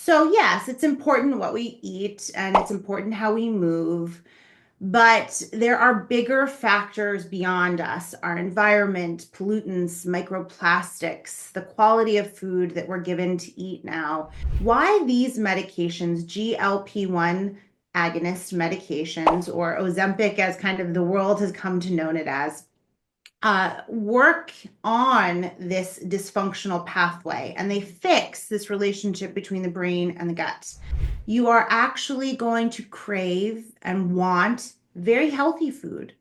So yes, it's important what we eat and it's important how we move, but there are bigger factors beyond us, our environment, pollutants, microplastics, the quality of food that we're given to eat now. Why these medications, GLP-1 agonist medications, or Ozempic as kind of the world has come to know it as, work on this dysfunctional pathway and they fix this relationship between the brain and the gut. You are actually going to crave and want very healthy food.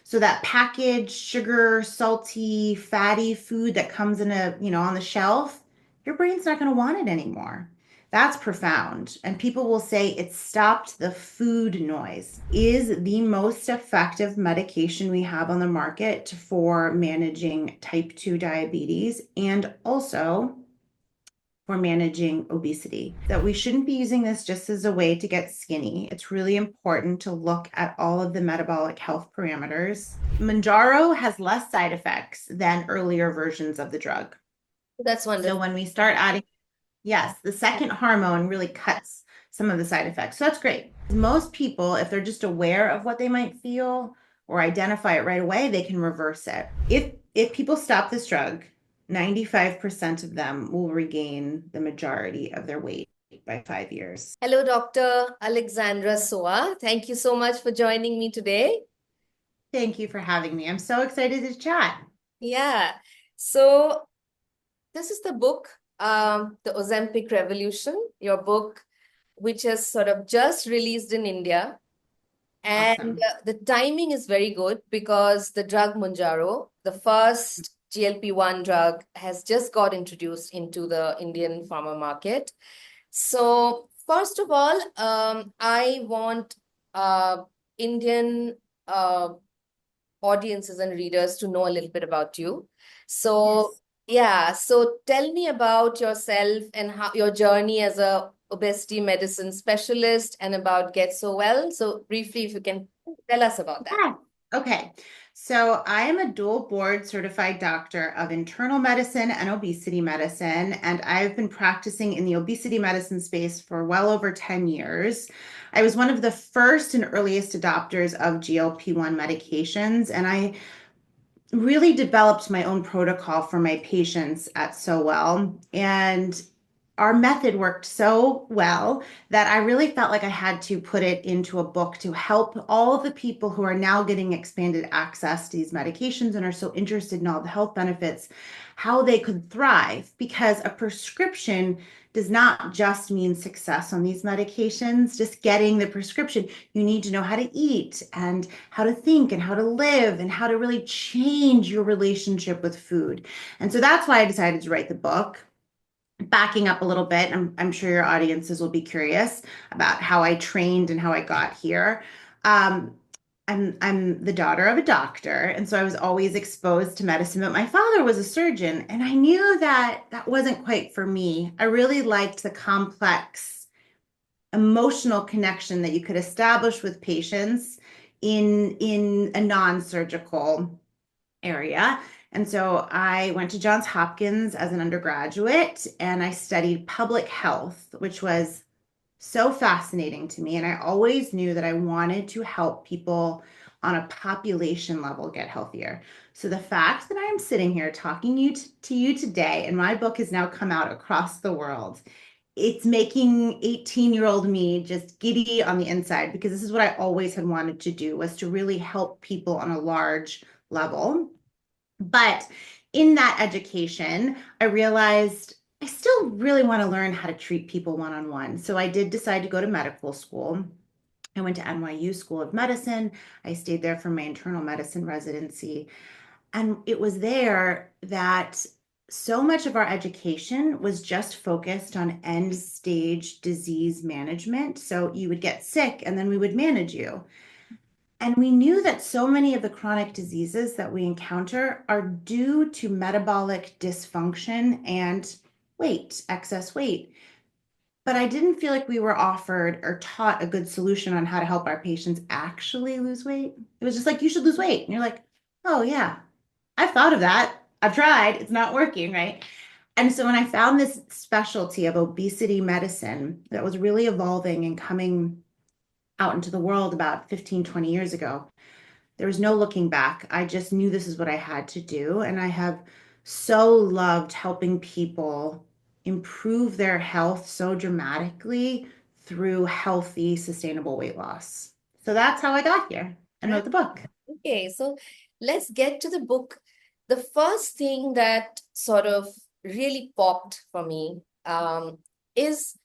So that packaged sugar, salty, fatty food that comes in on the shelf, your brain's not going to want it anymore. That's profound. And people will say it stopped the food noise. Is the most effective medication we have on the market for managing type 2 diabetes and also for managing obesity. That we shouldn't be using this just as a way to get skinny. It's really important to look at all of the metabolic health parameters. Mounjaro has less side effects than earlier versions of the drug. That's So wonderful. when we start adding, yes, the second hormone really cuts some of the side effects. So that's great. Most people, if they're just aware of what they might feel or identify it right away, they can reverse it. If people stop this drug, 95% of them will regain the majority of their weight by 5 years. Hello, Dr. Alexandra Sowa. Thank you so much for joining me today. Thank you for having me. I'm so excited to chat. Yeah. So this is the book, The Ozempic Revolution, your book, which has sort of just released in India. And Awesome. the timing is very good because the drug Mounjaro, the first GLP-1 drug, has just got introduced into the Indian pharma market. So, first of all, I want Indian audiences and readers to know a little bit about you. So, Yes. yeah, so tell me about yourself and how your journey as a obesity medicine specialist and about Get So Well. So, briefly, if you can tell us about that. Yeah. Okay. So I am a dual board certified doctor of internal medicine and obesity medicine, and I've been practicing in the obesity medicine space for well over 10 years. I was one of the first and earliest adopters of GLP-1 medications, and I really developed my own protocol for my patients at So Well. And our method worked so well that I really felt like I had to put it into a book to help all of the people who are now getting expanded access to these medications and are so interested in all the health benefits, how they could thrive. Because a prescription does not just mean success on these medications, just getting the prescription. You need to know how to eat and how to think and how to live and how to really change your relationship with food. And so that's why I decided to write the book. Backing up a little bit, I'm sure your audiences will be curious about how I trained and how I got here. Um, I'm the daughter of a doctor, and so I was always exposed to medicine, but my father was a surgeon, and I knew that that wasn't quite for me. I really liked the complex emotional connection that you could establish with patients in a non-surgical area. And so I went to Johns Hopkins as an undergraduate and I studied public health, which was so fascinating to me. And I always knew that I wanted to help people on a population level get healthier. So the fact that I am sitting here talking to you today, and my book has now come out across the world, it's making 18-year-old me just giddy on the inside because this is what I always had wanted to do was to really help people on a large level. But in that education, I realized I still really want to learn how to treat people one on one. So I did decide to go to medical school. I went to NYU School of Medicine. I stayed there for my internal medicine residency. And it was there that so much of our education was just focused on end stage disease management. So you would get sick and then we would manage you. And we knew that so many of the chronic diseases that we encounter are due to metabolic dysfunction and weight, excess weight. But I didn't feel like we were offered or taught a good solution on how to help our patients actually lose weight. It was just like, you should lose weight. And you're like, oh, yeah, I've thought of that. I've tried. It's not working, right? And so when I found this specialty of obesity medicine that was really evolving and coming out into the world about 15, 20 years ago, there was no looking back. I just knew this is what I had to do. And I have so loved helping people improve their health so dramatically through healthy, sustainable weight loss. So that's how I got here and Ah, wrote the book. okay, so let's get to the book. The first thing that sort of really popped for me is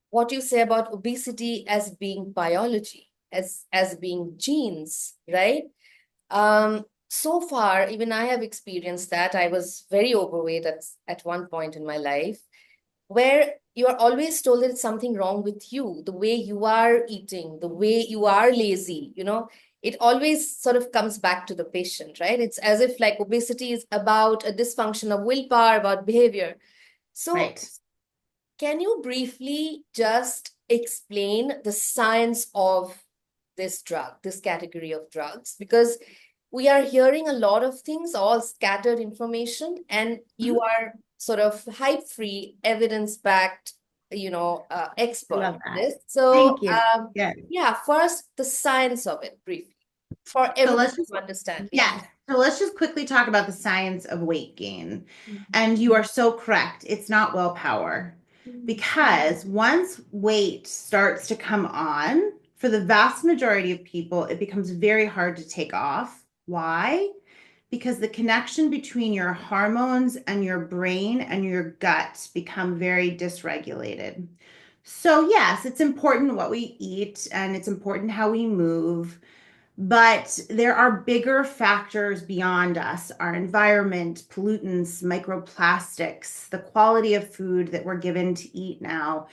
what you say about obesity as being biology, as being genes, right? So far, even I have experienced that. I was very overweight at one point in my life, where you are always told that it's something wrong with you, the way you are eating, the way you are lazy, it always sort of comes back to the patient, right? It's as if like obesity is about a dysfunction of willpower, about behavior. So Right. can you briefly just explain the science of this drug, this category of drugs? Because we are hearing a lot of things, all scattered information, and you Mhm. are sort of hype-free, evidence-backed, I expert love in that. this. So, Thank you. Yeah. yeah, first, the science of it, briefly, for So everyone let's just, to understand. Yeah. yes. So let's just quickly talk about the science of weight gain. Mhm. And you are so correct. It's not willpower. Because once weight starts to come on, for the vast majority of people, it becomes very hard to take off. Why? Because the connection between your hormones and your brain and your gut become very dysregulated. So, yes, it's important what we eat and it's important how we move. But there are bigger factors beyond us, our environment, pollutants, microplastics, the quality of food that we're given to eat now,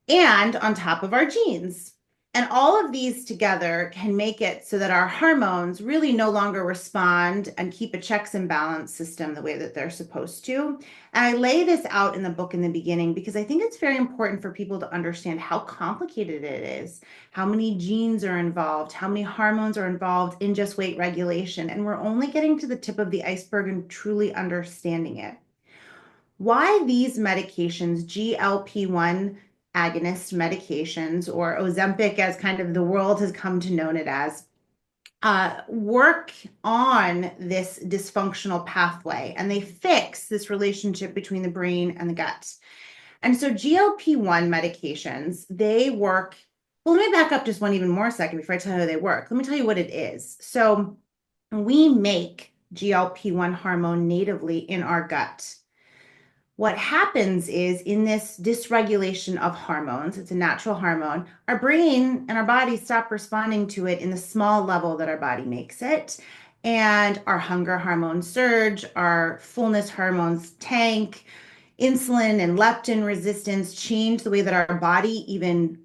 and on top of our genes. And all of these together can make it so that our hormones really no longer respond and keep a checks and balance system the way that they're supposed to. And I lay this out in the book in the beginning because I think it's very important for people to understand how complicated it is, how many genes are involved, how many hormones are involved in just weight regulation. And we're only getting to the tip of the iceberg and truly understanding it. Why these medications, GLP-1 agonist medications, or Ozempic, as kind of the world has come to know it as, work on this dysfunctional pathway and they fix this relationship between the brain and the gut. And so GLP-1 medications, they work. Well, let me back up just one even more second before I tell you how they work. Let me tell you what it is. So we make GLP-1 hormone natively in our gut. What happens is in this dysregulation of hormones, it's a natural hormone, our brain and our body stop responding to it in the small level that our body makes it. And our hunger hormones surge, our fullness hormones tank, insulin and leptin resistance change the way that our body even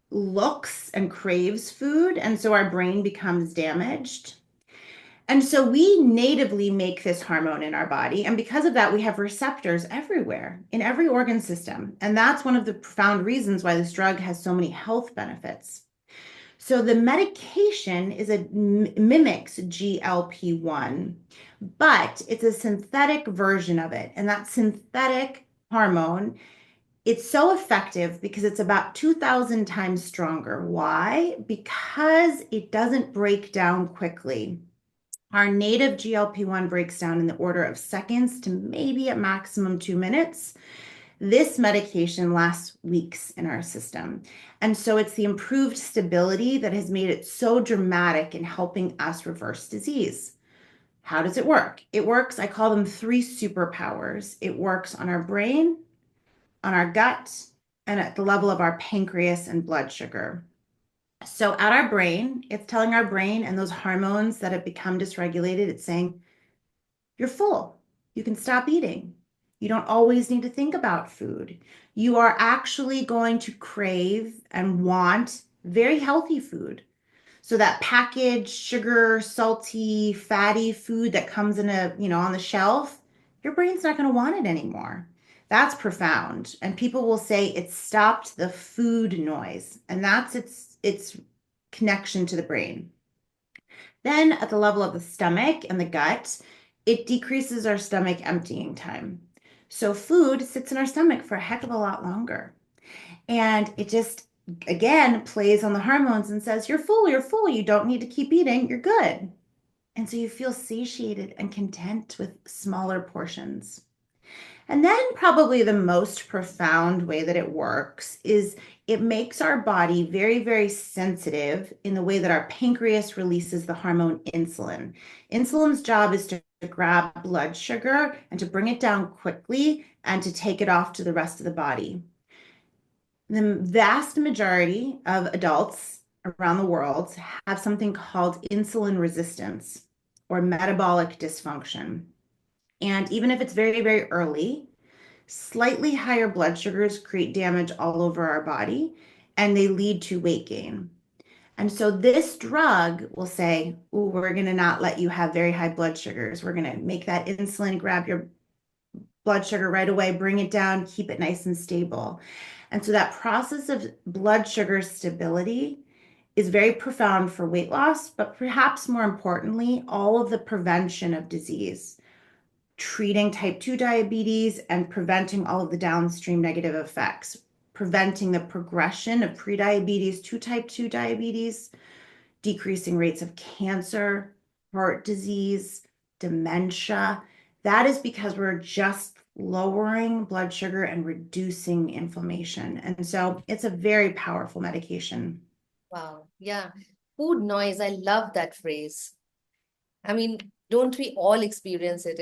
looks and craves food. And so our brain becomes damaged. And so we natively make this hormone in our body. And because of that, we have receptors everywhere in every organ system. And that's one of the profound reasons why this drug has so many health benefits. So the medication mimics GLP-1, but it's a synthetic version of it. And that synthetic hormone, it's so effective because it's about 2,000 times stronger. Why? Because it doesn't break down quickly. Our native GLP-1 breaks down in the order of seconds to maybe at maximum 2 minutes. This medication lasts weeks in our system. And so it's the improved stability that has made it so dramatic in helping us reverse disease. How does it work? It works, I call them three superpowers. It works on our brain, on our gut, and at the level of our pancreas and blood sugar. So at our brain, it's telling our brain and those hormones that have become dysregulated, it's saying, you're full. You can stop eating. You don't always need to think about food. You are actually going to crave and want very healthy food. So that packaged sugar, salty, fatty food that comes in on the shelf, your brain's not going to want it anymore. That's profound. And people will say it stopped the food noise, and that's its connection to the brain. Then at the level of the stomach and the gut, it decreases our stomach emptying time. So food sits in our stomach for a heck of a lot longer. And it just, again, plays on the hormones and says, you're full, you don't need to keep eating, you're good. And so you feel satiated and content with smaller portions. And then, probably the most profound way that it works is it makes our body very, very sensitive in the way that our pancreas releases the hormone insulin. Insulin's job is to grab blood sugar and to bring it down quickly and to take it off to the rest of the body. The vast majority of adults around the world have something called insulin resistance or metabolic dysfunction. And even if it's very, very early, slightly higher blood sugars create damage all over our body and they lead to weight gain. And so this drug will say, "Ooh, we're going to not let you have very high blood sugars. We're going to make that insulin grab your blood sugar right away, bring it down, keep it nice and stable." And so that process of blood sugar stability is very profound for weight loss, but perhaps more importantly, all of the prevention of disease, treating type 2 diabetes and preventing all of the downstream negative effects, preventing the progression of prediabetes to type 2 diabetes, decreasing rates of cancer, heart disease, dementia. That is because we're just lowering blood sugar and reducing inflammation. And so it's a very powerful medication. Wow. Yeah. Food noise. I love that phrase. I mean, don't we all experience it?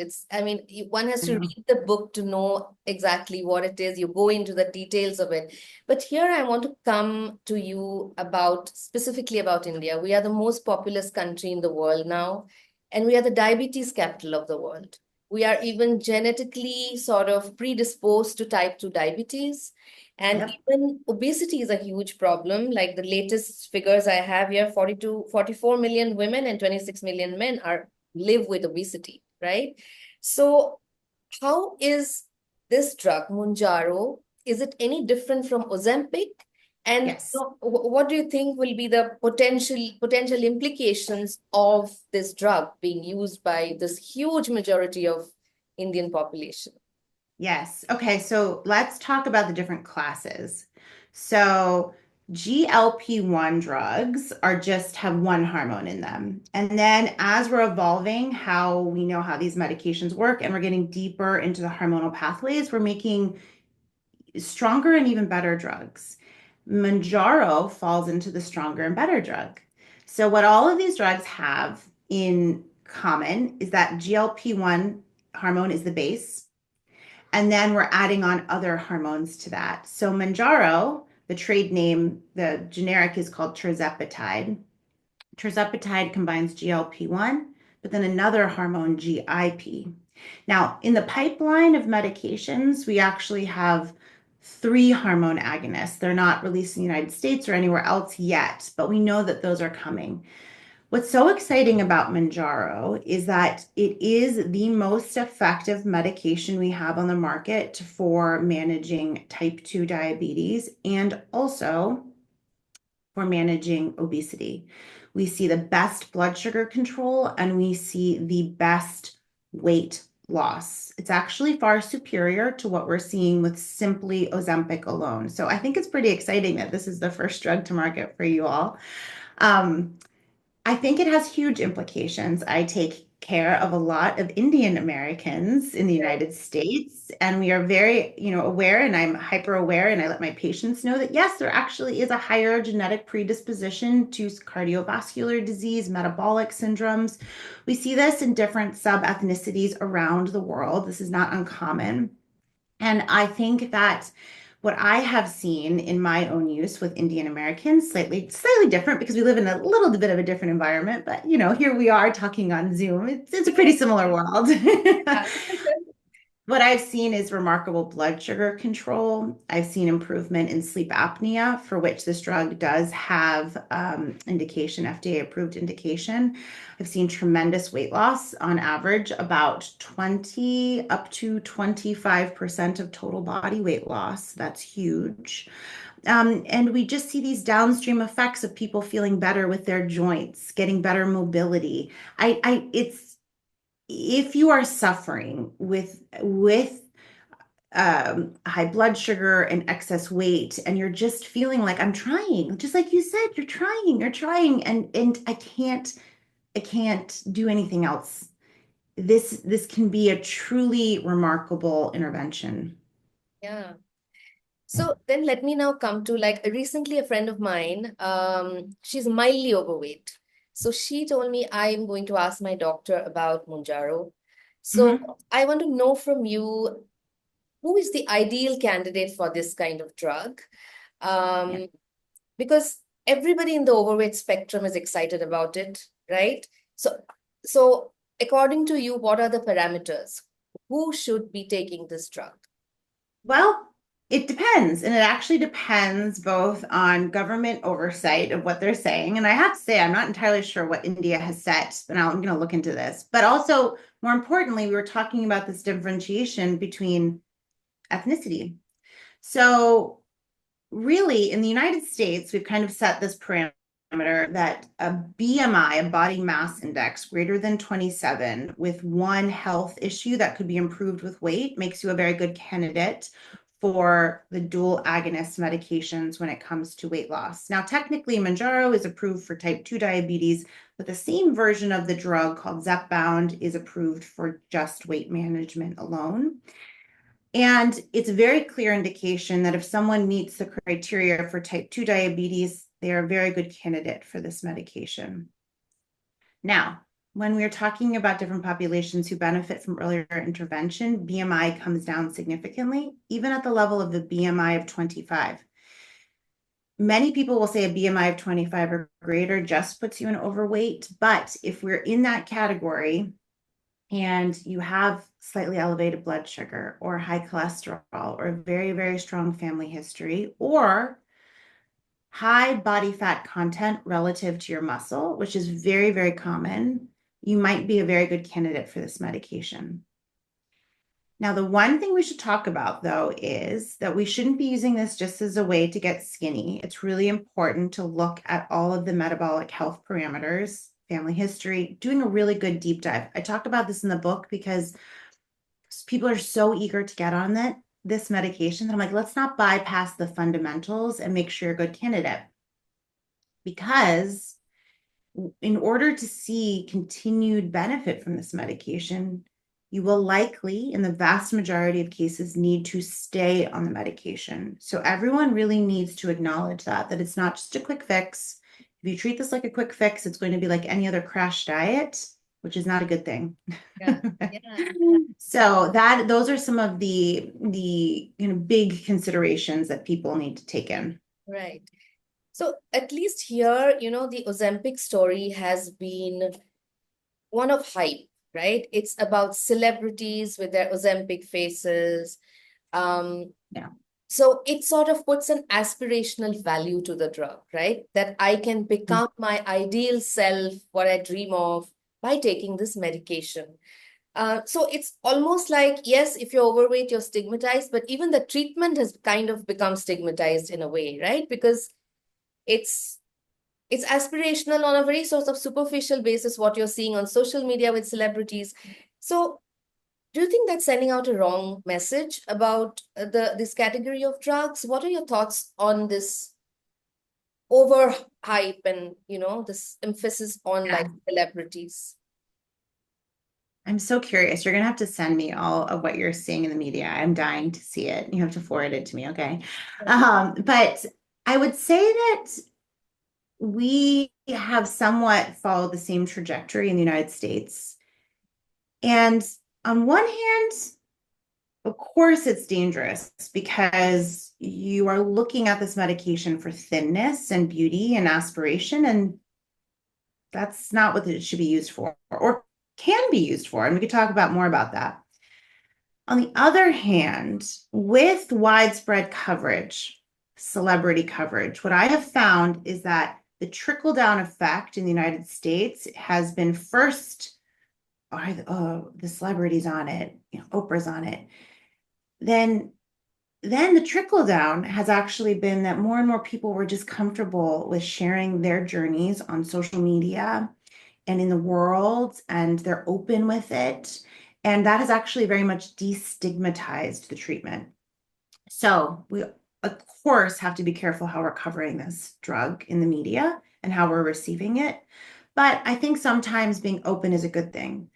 One has I to know. read the book to know exactly what it is. You go into the details of it. But here I want to come to you about specifically about India. We are the most populous country in the world now, and we are the diabetes capital of the world. We are even genetically sort of predisposed to type 2 diabetes. And Yep. even obesity is a huge problem. Like the latest figures I have here, 44 million women and 26 million men are live with obesity, right? So how is this drug, Mounjaro, is it any different from Ozempic? And Yes. what do you think will be the potential implications of this drug being used by this huge majority of Indian population? Yes. Okay, so let's talk about the different classes. So GLP-1 drugs are just have one hormone in them. And then as we're evolving how we know how these medications work and we're getting deeper into the hormonal pathways, we're making stronger and even better drugs. Mounjaro falls into the stronger and better drug. So what all of these drugs have in common is that GLP-1 hormone is the base. And then we're adding on other hormones to that. So Mounjaro, the trade name, the generic is called tirzepatide. Tirzepatide combines GLP-1, but then another hormone, GIP. Now, in the pipeline of medications, we actually have three hormone agonists. They're not released in the United States or anywhere else yet, but we know that those are coming. What's so exciting about Mounjaro is that it is the most effective medication we have on the market for managing type 2 diabetes and also for managing obesity. We see the best blood sugar control and we see the best weight loss. It's actually far superior to what we're seeing with simply Ozempic alone. So I think it's pretty exciting that this is the first drug to market for you all. Um, I think it has huge implications. I take care of a lot of Indian Americans in the United States, and we are very, aware, and I'm hyper aware, and I let my patients know that yes, there actually is a higher genetic predisposition to cardiovascular disease, metabolic syndromes. We see this in different sub-ethnicities around the world. This is not uncommon. And I think that what I have seen in my own use with Indian Americans, slightly different because we live in a little bit of a different environment, but here we are talking on Zoom. It's a pretty similar world. Yeah. What I've seen is remarkable blood sugar control. I've seen improvement in sleep apnea, for which this drug does have indication, FDA approved indication. I've seen tremendous weight loss on average, about 20 up to 25% of total body weight loss. That's huge. And we just see these downstream effects of people feeling better with their joints, getting better mobility. It's if you are suffering with high blood sugar and excess weight, and you're just feeling like I'm trying, just like you said, you're trying, and I can't do anything else. This can be a truly remarkable intervention. Yeah. So then let me now come to like recently a friend of mine, she's mildly overweight. So she told me I am going to ask my doctor about Mounjaro. So Mhm. I want to know from you, who is the ideal candidate for this kind of drug? Yeah. Um, because everybody in the overweight spectrum is excited about it, right? So, so according to you, what are the parameters? Who should be taking this drug? Well, it depends. And it actually depends both on government oversight of what they're saying. And I have to say, I'm not entirely sure what India has set, and I'm going to look into this. But also, more importantly, we were talking about this differentiation between ethnicity. So, really, in the United States, we've kind of set this parameter that a BMI, a body mass index, greater than 27 with one health issue that could be improved with weight makes you a very good candidate for the dual agonist medications when it comes to weight loss. Now, technically, Mounjaro is approved for type 2 diabetes, but the same version of the drug called Zepbound is approved for just weight management alone. And it's a very clear indication that if someone meets the criteria for type 2 diabetes, they are a very good candidate for this medication. Now, when we're talking about different populations who benefit from earlier intervention, BMI comes down significantly, even at the level of the BMI of 25. Many people will say a BMI of 25 or greater just puts you in overweight, but if we're in that category, and you have slightly elevated blood sugar or high cholesterol or a very, very strong family history or high body fat content relative to your muscle, which is very, very common, you might be a very good candidate for this medication. Now, the one thing we should talk about, though, is that we shouldn't be using this just as a way to get skinny. It's really important to look at all of the metabolic health parameters, family history, doing a really good deep dive. I talk about this in the book because people are so eager to get on this medication that I'm like, let's not bypass the fundamentals and make sure you're a good candidate. Because in order to see continued benefit from this medication, you will likely, in the vast majority of cases, need to stay on the medication. So everyone really needs to acknowledge that it's not just a quick fix. If you treat this like a quick fix, it's going to be like any other crash diet, which is not a good thing. Yeah, yeah, yeah. So those are some of the big considerations that people need to take in. Right. So at least here, the Ozempic story has been one of hype, right? It's about celebrities with their Ozempic faces. Um, Yeah. so it sort of puts an aspirational value to the drug, right? That I can become my ideal self, what I dream of, by taking this medication. So it's almost like, yes, if you're overweight, you're stigmatized, but even the treatment has kind of become stigmatized in a way, right? Because it's it's aspirational on a very sort of superficial basis, what you're seeing on social media with celebrities. So do you think that's sending out a wrong message about this category of drugs? What are your thoughts on this overhype and this emphasis on like Yeah. celebrities? I'm so curious. You're gonna have to send me all of what you're seeing in the media. I'm dying to see it. You have to forward it to me, okay? But I would say that we have somewhat followed the same trajectory in the United States. And on one hand, of course, it's dangerous because you are looking at this medication for thinness and beauty and aspiration, and that's not what it should be used for or can be used for. And we could talk about more about that. On the other hand, with widespread coverage, celebrity coverage, what I have found is that the trickle down effect in the United States has been first, the celebrities on it, Oprah's on it. Then the trickle down has actually been that more and more people were just comfortable with sharing their journeys on social media and in the world, and they're open with it. And that has actually very much destigmatized the treatment. So we, of course, have to be careful how we're covering this drug in the media and how we're receiving it. But I think sometimes being open is a good thing.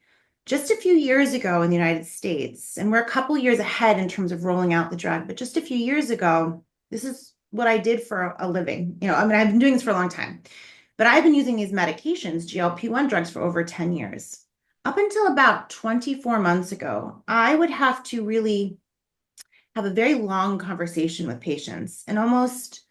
Just a few years ago in the United States, and we're a couple years ahead in terms of rolling out the drug, but just a few years ago, this is what I did for a living. I mean, I've been doing this for a long time, but I've been using these medications, GLP-1 drugs, for over 10 years. Up until about 24 months ago, I would have to really have a very long conversation with patients and almost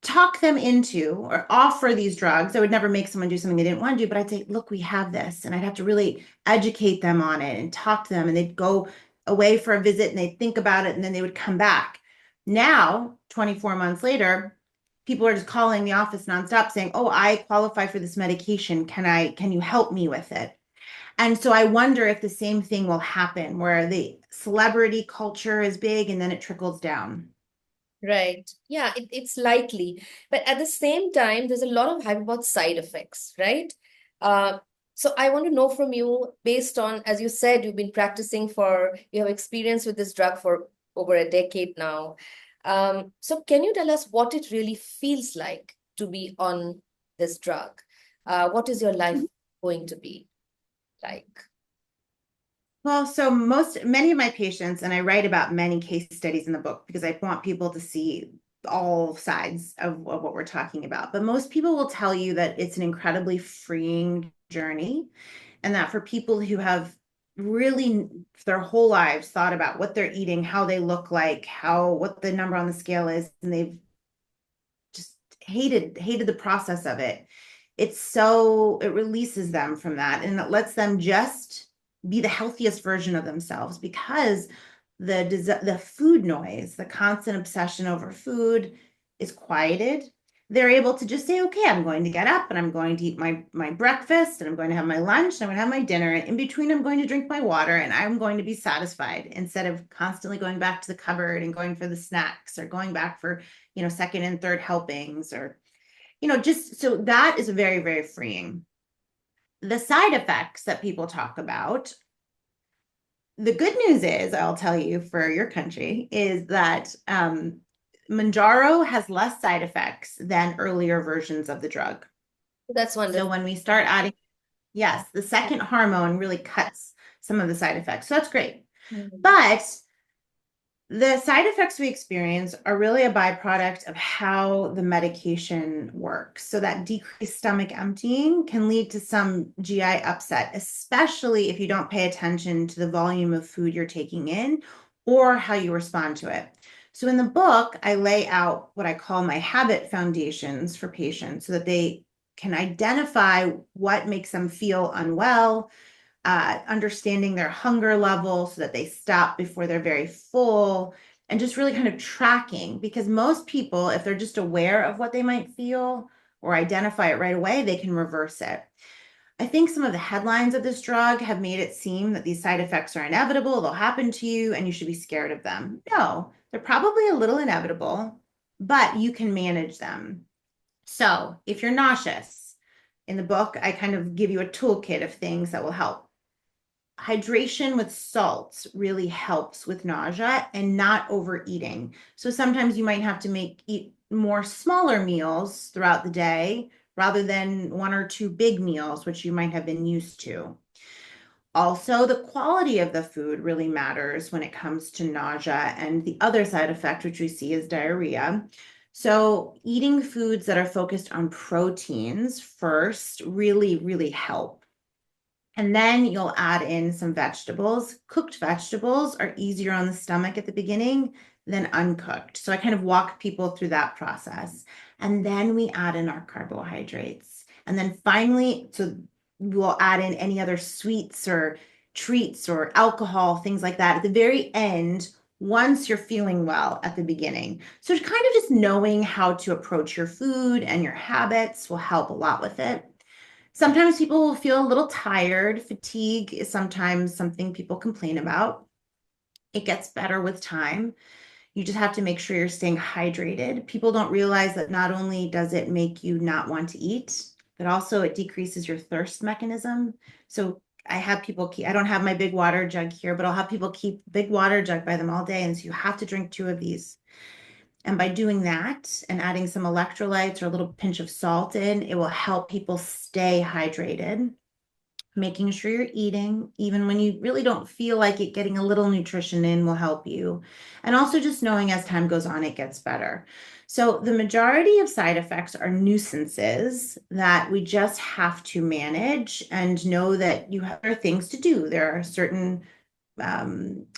talk them into or offer these drugs. I would never make someone do something they didn't want to do, but I'd say, look, we have this. And I'd have to really educate them on it and talk to them. And they'd go away for a visit and they'd think about it and then they would come back. Now, 24 months later, people are just calling the office nonstop saying, oh, I qualify for this medication. Can you help me with it? And so I wonder if the same thing will happen where the celebrity culture is big and then it trickles down. Right. Yeah, it's likely. But at the same time, there's a lot of hype about side effects, right? Uh, so I want to know from you, based on, as you said, you've been practicing you have experience with this drug for over a decade now. So can you tell us what it really feels like to be on this drug? What is your life going to be like? Well, so many of my patients, and I write about many case studies in the book because I want people to see all sides of what we're talking about. But most people will tell you that it's an incredibly freeing journey, and that for people who have really their whole lives thought about what they're eating, how they look like, what the number on the scale is, and they've just hated the process of it. It releases them from that and it lets them just be the healthiest version of themselves because the food noise, the constant obsession over food is quieted. They're able to just say, okay, I'm going to get up and I'm going to eat my breakfast and I'm going to have my lunch and I'm going to have my dinner. And in between, I'm going to drink my water and I'm going to be satisfied instead of constantly going back to the cupboard and going for the snacks or going back for, second and third helpings or, just so that is very, very freeing. The side effects that people talk about, the good news is, I'll tell you for your country, is that Mounjaro has less side effects than earlier versions of the drug. That's So wonderful. when we start adding, yes, the second hormone really cuts some of the side effects. So that's great. Mhm. But the side effects we experience are really a byproduct of how the medication works. So that decreased stomach emptying can lead to some GI upset, especially if you don't pay attention to the volume of food you're taking in or how you respond to it. So in the book, I lay out what I call my habit foundations for patients so that they can identify what makes them feel unwell, understanding their hunger level so that they stop before they're very full, and just really kind of tracking. Because most people, if they're just aware of what they might feel or identify it right away, they can reverse it. I think some of the headlines of this drug have made it seem that these side effects are inevitable, they'll happen to you, and you should be scared of them. No, they're probably a little inevitable, but you can manage them. So if you're nauseous, in the book, I kind of give you a toolkit of things that will help. Hydration with salt really helps with nausea and not overeating. So sometimes you might have to eat more smaller meals throughout the day rather than one or two big meals, which you might have been used to. Also, the quality of the food really matters when it comes to nausea and the other side effect, which we see is diarrhea. So, eating foods that are focused on proteins first really, really help. And then you'll add in some vegetables. Cooked vegetables are easier on the stomach at the beginning than uncooked. So I kind of walk people through that process. And then we add in our carbohydrates. And then finally, so we'll add in any other sweets or treats or alcohol, things like that at the very end, once you're feeling well at the beginning. So kind of just knowing how to approach your food and your habits will help a lot with it. Sometimes people will feel a little tired. Fatigue is sometimes something people complain about. It gets better with time. You just have to make sure you're staying hydrated. People don't realize that not only does it make you not want to eat, but also it decreases your thirst mechanism. So I have people keep, I don't have my big water jug here, but I'll have people keep big water jug by them all day. And so you have to drink two of these. And by doing that and adding some electrolytes or a little pinch of salt in, it will help people stay hydrated. Making sure you're eating, even when you really don't feel like it, getting a little nutrition in will help you. And also just knowing as time goes on, it gets better. So the majority of side effects are nuisances that we just have to manage and know that you have there are things to do. There are certain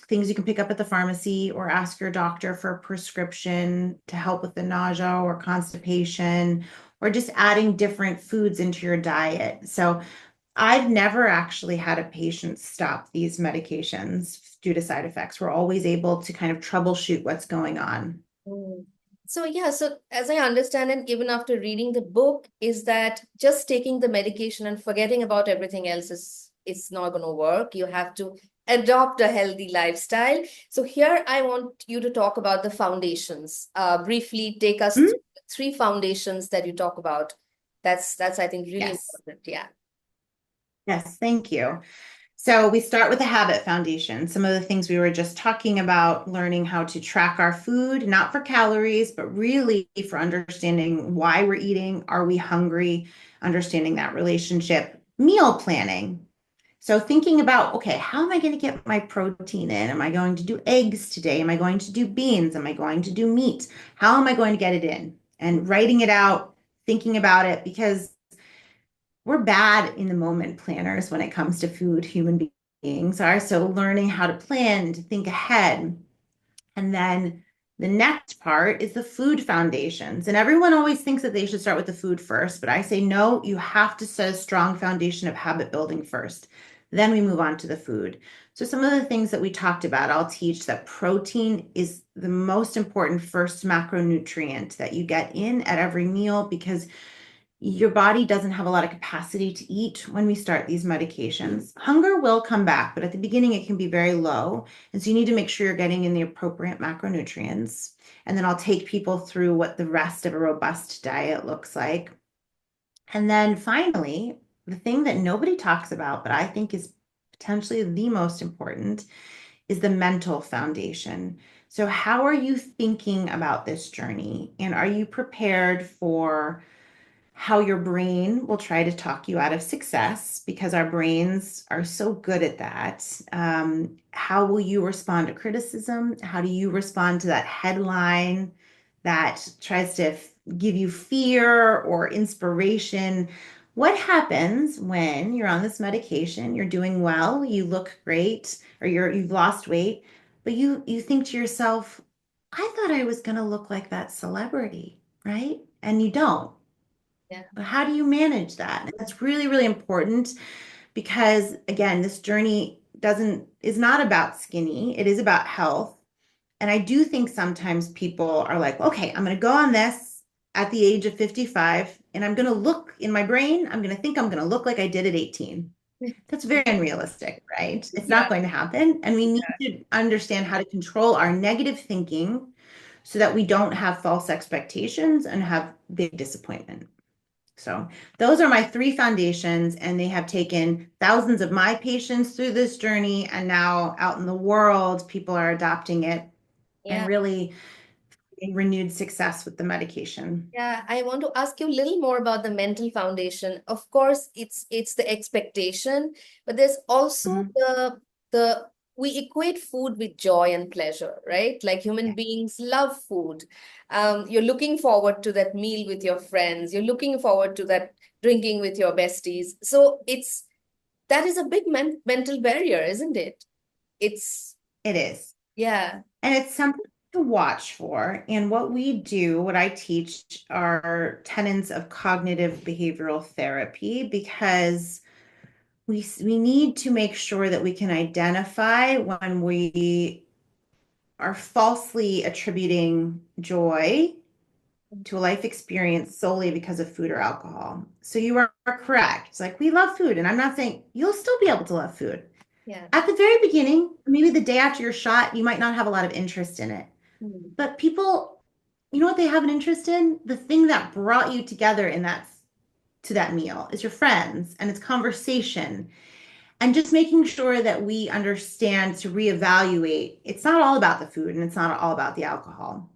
things you can pick up at the pharmacy or ask your doctor for a prescription to help with the nausea or constipation, or just adding different foods into your diet. So I've never actually had a patient stop these medications due to side effects. We're always able to kind of troubleshoot what's going on. Mm. So yeah, so as I understand it, even after reading the book, is that just taking the medication and forgetting about everything else is not going to work. You have to adopt a healthy lifestyle. So here I want you to talk about the foundations. Briefly take us Mm, through the three foundations that you talk about. That's I think really yes. important. Yeah. Yes, thank you. So we start with the habit foundation. Some of the things we were just talking about, learning how to track our food, not for calories, but really for understanding why we're eating. Are we hungry? Understanding that relationship. Meal planning. So thinking about, okay, how am I going to get my protein in? Am I going to do eggs today? Am I going to do beans? Am I going to do meat? How am I going to get it in? And writing it out, thinking about it, because we're bad in the moment planners when it comes to food, human beings are. So learning how to plan, to think ahead. And then the next part is the food foundations. And everyone always thinks that they should start with the food first, but I say no, you have to set a strong foundation of habit building first. Then we move on to the food. So some of the things that we talked about, I'll teach that protein is the most important first macronutrient that you get in at every meal, because your body doesn't have a lot of capacity to eat when we start these medications. Hunger will come back, but at the beginning it can be very low. And so you need to make sure you're getting in the appropriate macronutrients. And then I'll take people through what the rest of a robust diet looks like. And then finally, the thing that nobody talks about, but I think is potentially the most important, is the mental foundation. So, how are you thinking about this journey? And are you prepared for how your brain will try to talk you out of success, because our brains are so good at that? How will you respond to criticism? How do you respond to that headline that tries to give you fear or inspiration? What happens when you're on this medication, you're doing well, you look great, or you've lost weight, but you think to yourself, I thought I was going to look like that celebrity, right? And you don't. Yeah. But how do you manage that? And that's really, really important, because again, this journey doesn't is not about skinny, it is about health. And I do think sometimes people are like, okay, I'm going to go on this at the age of 55, and I'm going to look in my brain, I'm going to think I'm going to look like I did at 18. That's very unrealistic, right? It's Yeah. not going to happen. And we need to understand how to control our negative thinking so that we don't have false expectations and have big disappointment. So those are my three foundations, and they have taken thousands of my patients through this journey. And now out in the world, people are adopting it and Yeah. really getting renewed success with the medication. Yeah, I want to ask you a little more about the mental foundation. Of course, it's the expectation, but there's also Mhm. the we equate food with joy and pleasure, right? Like human Yeah, beings love food. You're looking forward to that meal with your friends. You're looking forward to that drinking with your besties. So it's that is a big mental barrier, isn't it? It's it is. yeah, And it's something to watch for. And what we do, what I teach, are tenets of cognitive behavioral therapy, because we need to make sure that we can identify when we are falsely attributing joy to a life experience solely because of food or alcohol. So you are correct. It's like we love food, and I'm not saying you'll still be able to love food. yeah. At the very beginning, maybe the day after your shot, you might not have a lot of interest in it. Hmm. But people, you know what they have an interest in? The thing that brought you together in that to that meal is your friends, and it's conversation. And just making sure that we understand to reevaluate, it's not all about the food and it's not all about the alcohol.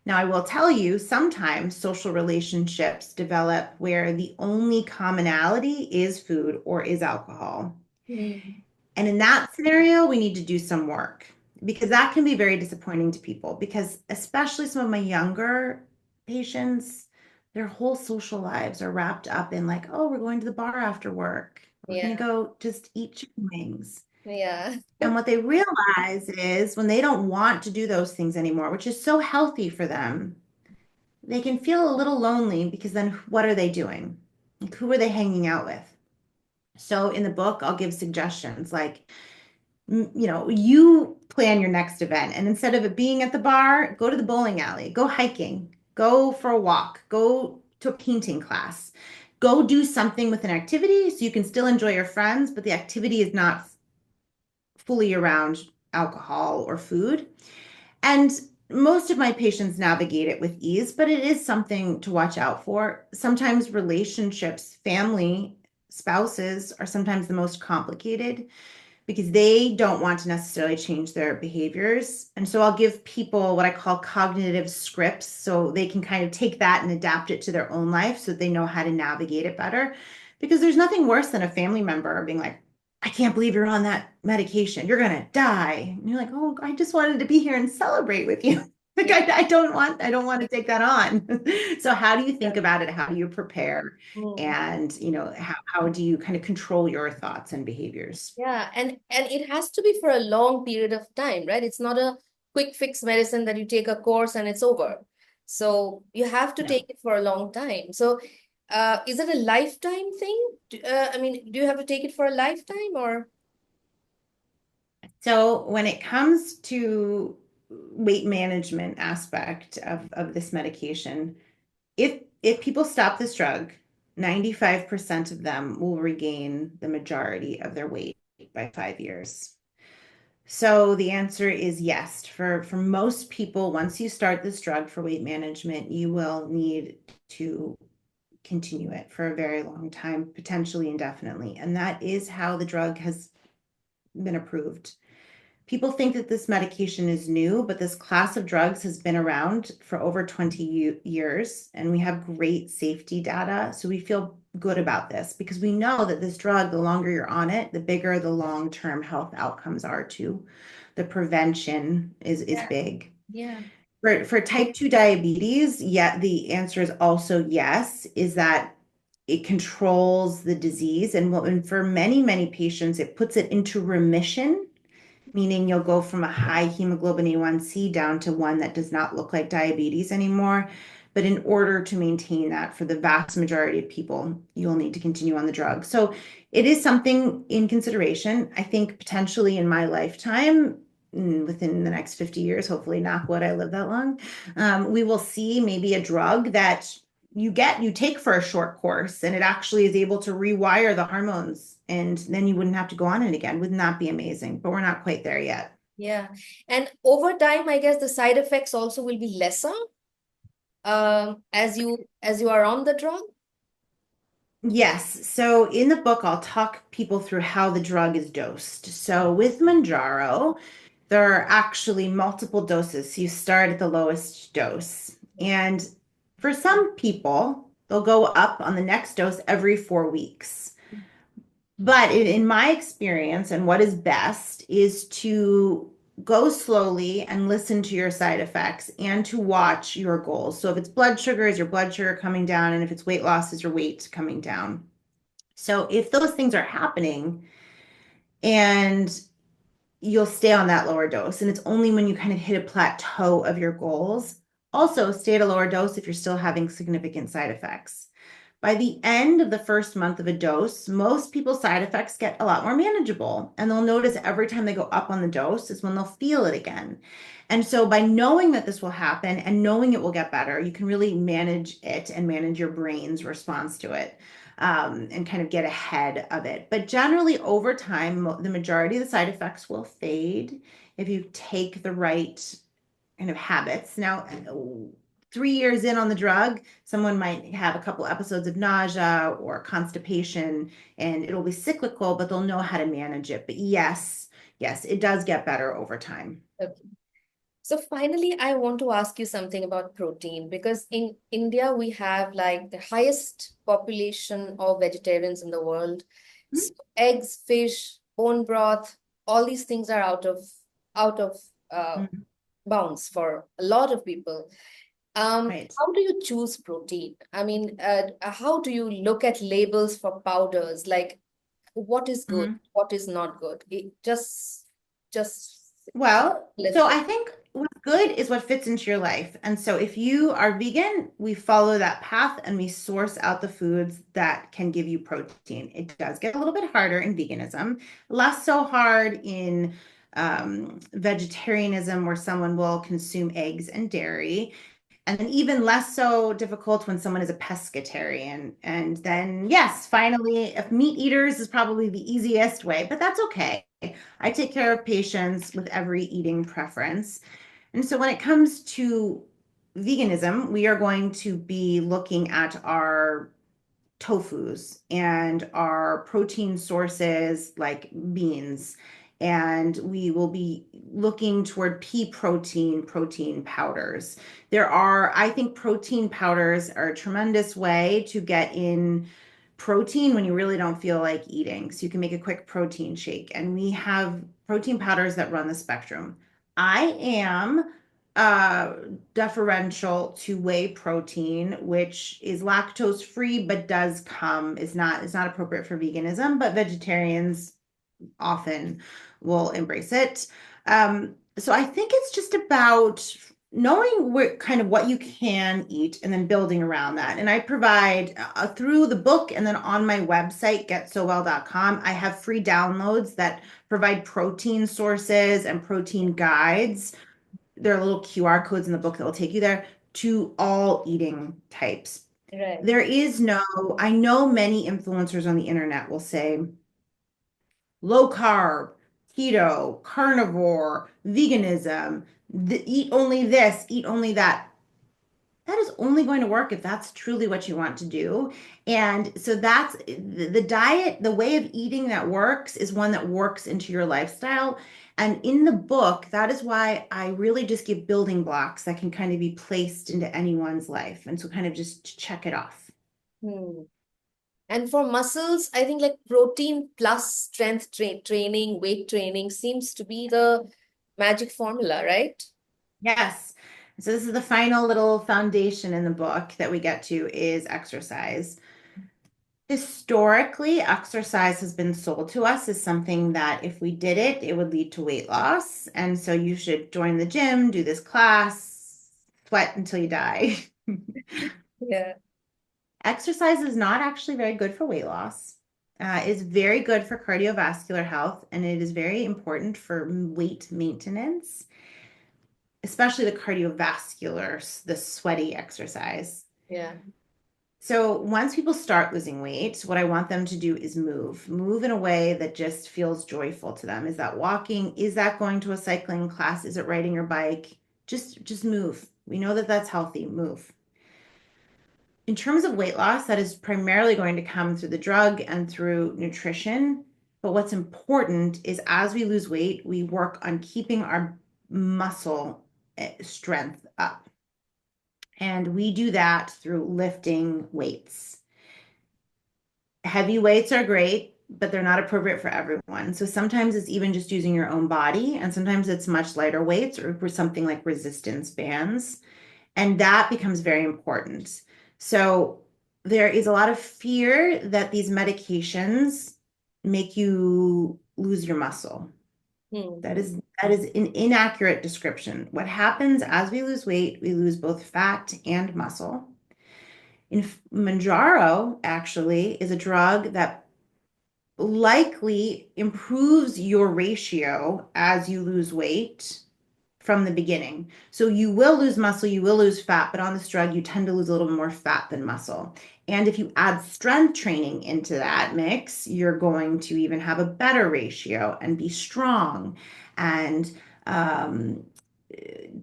Now, I will tell you, sometimes social relationships develop where the only commonality is food or is alcohol. Mm. And in that scenario, we need to do some work because that can be very disappointing to people. Because, especially some of my younger patients, their whole social lives are wrapped up in, like, oh, we're going to the bar after work. We're going to Yeah, go just eat chicken wings. yeah, And what they realize is when they don't want to do those things anymore, which is so healthy for them, they can feel a little lonely because then what are they doing? Like, who are they hanging out with? So in the book, I'll give suggestions like, you plan your next event. And instead of it being at the bar, go to the bowling alley, go hiking, go for a walk, go to a painting class, go do something with an activity so you can still enjoy your friends, but the activity is not fully around alcohol or food. And most of my patients navigate it with ease, but it is something to watch out for. Sometimes relationships, family, spouses are sometimes the most complicated because they don't want to necessarily change their behaviors. And so I'll give people what I call cognitive scripts so they can kind of take that and adapt it to their own life so that they know how to navigate it better. Because there's nothing worse than a family member being like, I can't believe you're on that medication. You're gonna die. And you're like, oh, I just wanted to be here and celebrate with you. Like yeah, I don't want to take that on. So how do you yeah. think about it? How do you prepare? Mm. And how do you kind of control your thoughts and behaviors? Yeah, and it has to be for a long period of time, right? It's not a quick fix medicine that you take a course and it's over. So you have to No. take it for a long time. So, is it a lifetime thing? I mean, do you have to take it for a lifetime or? So when it comes to weight management aspect of this medication, if people stop this drug, 95% of them will regain the majority of their weight by 5 years. So the answer is yes. For most people, once you start this drug for weight management, you will need to continue it for a very long time, potentially indefinitely. And that is how the drug has been approved. People think that this medication is new, but this class of drugs has been around for over 20 years, and we have great safety data. So we feel good about this because we know that this drug, the longer you're on it, the bigger the long-term health outcomes are too. The prevention is Yeah, big. yeah, For type 2 diabetes, yeah, the answer is also yes, is that it controls the disease. And for many, many patients, it puts it into remission, meaning you'll go from a high hemoglobin A1C down to one that does not look like diabetes anymore. But in order to maintain that for the vast majority of people, you'll need to continue on the drug. So it is something in consideration. I think potentially in my lifetime, within the next 50 years, hopefully, knock wood, I live that long, we will see maybe a drug that you take for a short course and it actually is able to rewire the hormones and then you wouldn't have to go on it again. Wouldn't that be amazing? But we're not quite there yet. yeah. And over time, I guess the side effects also will be lesser, as you are on the drug. Yes. So in the book, I'll talk people through how the drug is dosed. So with Mounjaro, there are actually multiple doses. So you start at the lowest dose. And for some people, they'll go up on the next dose every 4 weeks. But in my experience, and what is best is to go slowly and listen to your side effects and to watch your goals. So if it's blood sugar, is your blood sugar coming down? And if it's weight loss, is your weight coming down? So if those things are happening and you'll stay on that lower dose, and it's only when you kind of hit a plateau of your goals, also stay at a lower dose if you're still having significant side effects. By the end of the first month of a dose, most people's side effects get a lot more manageable. And they'll notice every time they go up on the dose is when they'll feel it again. And so by knowing that this will happen and knowing it will get better, you can really manage it and manage your brain's response to it. And kind of get ahead of it. But generally, over time, the majority of the side effects will fade if you take the right kind of habits. Now, 3 years in on the drug, someone might have a couple episodes of nausea or constipation, and it'll be cyclical, but they'll know how to manage it. But yes, it does get better over time. Okay. So finally, I want to ask you something about protein because in India we have like the highest population of vegetarians in the world. So eggs, fish, bone broth, all these things are out of uh, Mhm. bounds for a lot of people. Right. How do you choose protein? I mean, how do you look at labels for powders? Like, what is good, Mhm. what is not good? Just Well, let's so go. I think what's good is what fits into your life. And so if you are vegan, we follow that path and we source out the foods that can give you protein. It does get a little bit harder in veganism, less so hard in vegetarianism, where someone will consume eggs and dairy. And then even less so difficult when someone is a pescatarian. And then, yes, finally, if meat eaters is probably the easiest way, but that's okay. I take care of patients with every eating preference. And so when it comes to veganism, we are going to be looking at our tofus and our protein sources like beans. And we will be looking toward pea protein powders. I think protein powders are a tremendous way to get in protein when you really don't feel like eating. So you can make a quick protein shake. And we have protein powders that run the spectrum. I am uh, deferential to whey protein, which is lactose free, but is not appropriate for veganism, but vegetarians often will embrace it. So I think it's just about knowing what you can eat and then building around that. And I provide through the book and then on my website, getsowell.com, I have free downloads that provide protein sources and protein guides. There are little QR codes in the book that will take you there to all eating types. Right. There is no, I know many influencers on the internet will say low carb, keto, carnivore, veganism, eat only this, eat only that. That is only going to work if that's truly what you want to do. And so that's the diet, the way of eating that works is one that works into your lifestyle. And in the book, that is why I really just give building blocks that can kind of be placed into anyone's life. And so kind of just check it off. Hmm. And for muscles, I think like protein plus strength training, weight training seems to be the magic formula, right? Yes. So this is the final little foundation in the book that we get to is exercise. Historically, exercise has been sold to us as something that if we did it, it would lead to weight loss. And so you should join the gym, do this class, sweat until you die. Yeah. Exercise is not actually very good for weight loss. It is very good for cardiovascular health, and it is very important for weight maintenance, especially the cardiovascular, the sweaty exercise. Yeah. So once people start losing weight, what I want them to do is move in a way that just feels joyful to them. Is that walking? Is that going to a cycling class? Is it riding your bike? Just move. We know that that's healthy. Move. In terms of weight loss, that is primarily going to come through the drug and through nutrition. But what's important is as we lose weight, we work on keeping our muscle strength up. And we do that through lifting weights. Heavy weights are great, but they're not appropriate for everyone. So sometimes it's even just using your own body, and sometimes it's much lighter weights or for something like resistance bands. And that becomes very important. So there is a lot of fear that these medications make you lose your muscle. Hmm. That is an inaccurate description. What happens as we lose weight, we lose both fat and muscle. In Mounjaro actually is a drug that likely improves your ratio as you lose weight from the beginning. So you will lose muscle, you will lose fat, but on this drug, you tend to lose a little more fat than muscle. And if you add strength training into that mix, you're going to even have a better ratio and be strong and um,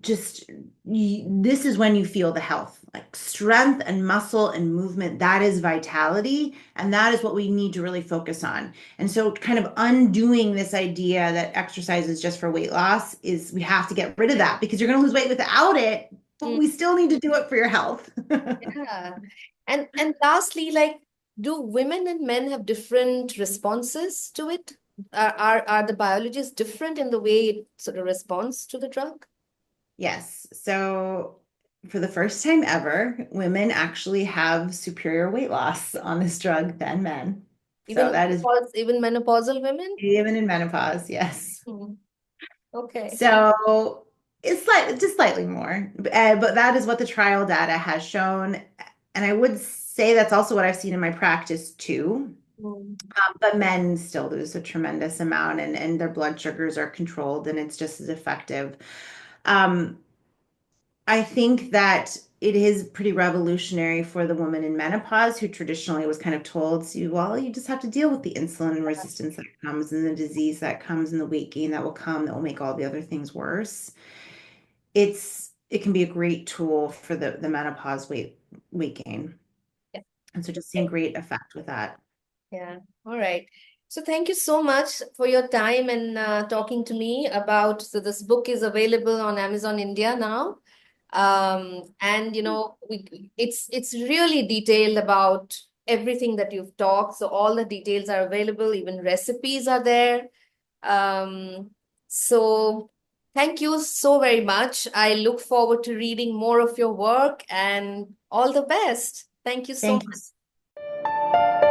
just this is when you feel the health, like strength and muscle and movement. That is vitality, and that is what we need to really focus on. And so, kind of undoing this idea that exercise is just for weight loss is we have to get rid of that because you're going to lose weight without it, but Mm, we still need to do it for your health. yeah. And lastly, like, do women and men have different responses to it? Are the biologists different in the way it sort of responds to the drug? Yes. So, for the first time ever, women actually have superior weight loss on this drug than men. So, that is Even menopausal women? even in menopause. Yes. Hmm. Okay. So, it's like just slightly more, but that is what the trial data has shown. And I would say that's also what I've seen in my practice too. Mm. But men still lose a tremendous amount and their blood sugars are controlled and it's just as effective. Um, I think that it is pretty revolutionary for the woman in menopause who traditionally was kind of told, see, well, you just have to deal with the insulin resistance that comes and the disease that comes and the weight gain that will come that will make all the other things worse. It can be a great tool for the menopause weight gain. Yeah. And so just seeing great effect with that. Yeah. All right. So thank you so much for your time and talking to me about. So this book is available on Amazon India now. And it's really detailed about everything that you've talked. So all the details are available, even recipes are there. Um, so thank you so very much. I look forward to reading more of your work and all the best. Thank you so Thank you. much.